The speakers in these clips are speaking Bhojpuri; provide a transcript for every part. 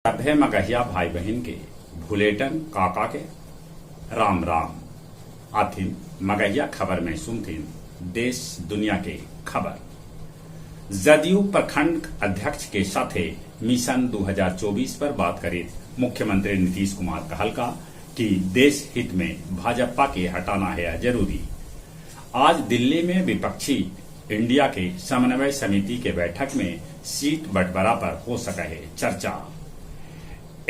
सभे मगहिया भाई बहन के भुलेटन काका के राम राम आथिन मगहिया खबर में सुनथिन देश दुनिया के खबर। जदयू प्रखंड अध्यक्ष के साथे मिशन 2024 पर बात करे मुख्यमंत्री नीतीश कुमार कहलका कि देश हित में भाजपा के हटाना है जरूरी। आज दिल्ली में विपक्षी इंडिया के समन्वय समिति के बैठक में सीट बंटवारा पर हो सके है चर्चा।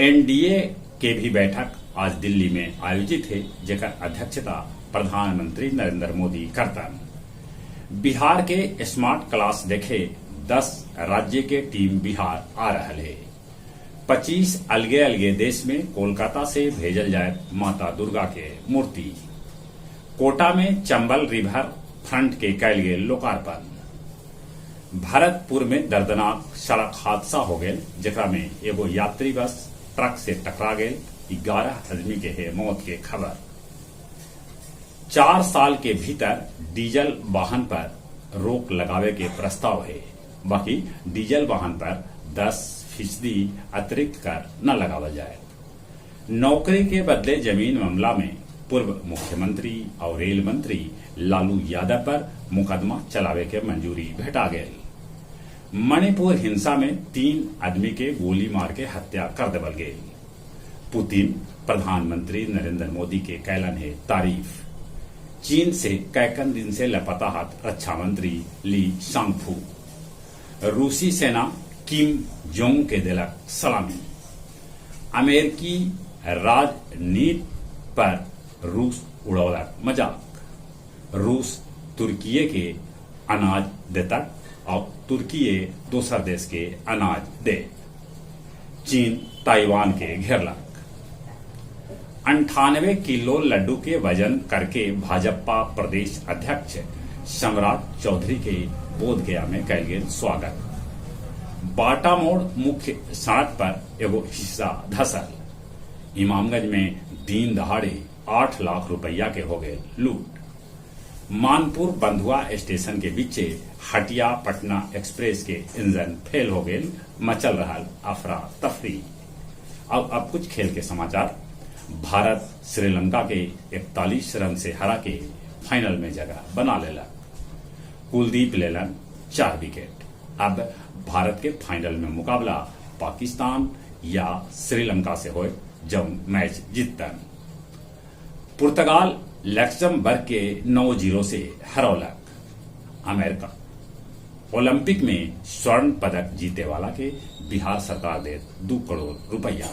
एनडीए के भी बैठक आज दिल्ली में आयोजित है, जेकर अध्यक्षता प्रधानमंत्री नरेंद्र मोदी करतन। बिहार के स्मार्ट क्लास देखे 10 राज्य के टीम बिहार आ रहा है। 25 अलगे अलगे देश में कोलकाता से भेजल जाए माता दुर्गा के मूर्ति। कोटा में चंबल रिवर फ्रंट के कैल गेल लोकार्पण। भरतपुर में दर्दनाक सड़क हादसा हो गए, जेकरा में एगो यात्री बस ट्रक से टकरा गए। 11 आदमी के है मौत के खबर। 4 साल के भीतर डीजल वाहन पर रोक लगावे के प्रस्ताव है, बाकी डीजल वाहन पर 10% अतिरिक्त कर न लगावा जाए। नौकरी के बदले जमीन मामला में पूर्व मुख्यमंत्री और रेल मंत्री लालू यादव पर मुकदमा चलावे के मंजूरी भेटा गई। मणिपुर हिंसा में 3 आदमी के गोली मार के हत्या कर देवल गई। पुतिन प्रधानमंत्री नरेंद्र मोदी के कैलन है तारीफ। चीन से कैकन दिन से लापता रक्षा मंत्री ली सांगफू। रूसी सेना किम जोंग के दिलक सलामी। अमेरिकी राजनीति पर रूस उड़ौलक मजाक। रूस तुर्की के अनाज देता और तुर्की दूसर देश के अनाज दे। चीन ताइवान के घेरलक। 98 किलो लड्डू के वजन करके भाजपा प्रदेश अध्यक्ष सम्राट चौधरी के बोधगया में कैल गेल स्वागत। बाटा मोड़ मुख्य सड़क पर एगो हिस्सा धसल। इमामगंज में दिन दहाड़े 8 लाख रुपया के हो गए लूट। मानपुर बंधुआ स्टेशन के बीच हटिया पटना एक्सप्रेस के इंजन फेल हो गए, मचल रहा अफरा तफरी। अब कुछ खेल के समाचार। भारत श्रीलंका के 41 रन से हरा के फाइनल में जगह बना लेला। कुलदीप लेलन 4 विकेट। अब भारत के फाइनल में मुकाबला पाकिस्तान या श्रीलंका से हो, जब मैच जीतन। पुर्तगाल लक्समबर्ग के 9-0 से हरौलक। अमेरिका ओलंपिक में स्वर्ण पदक जीते वाला के बिहार सरकार दे 2 करोड़ रुपया।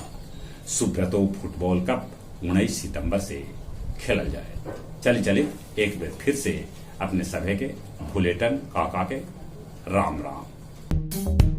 सुब्रतो फुटबॉल कप 19 सितंबर से खेलल जाए। चली एक बार फिर से अपने सभे के भुलेटन काका के राम राम।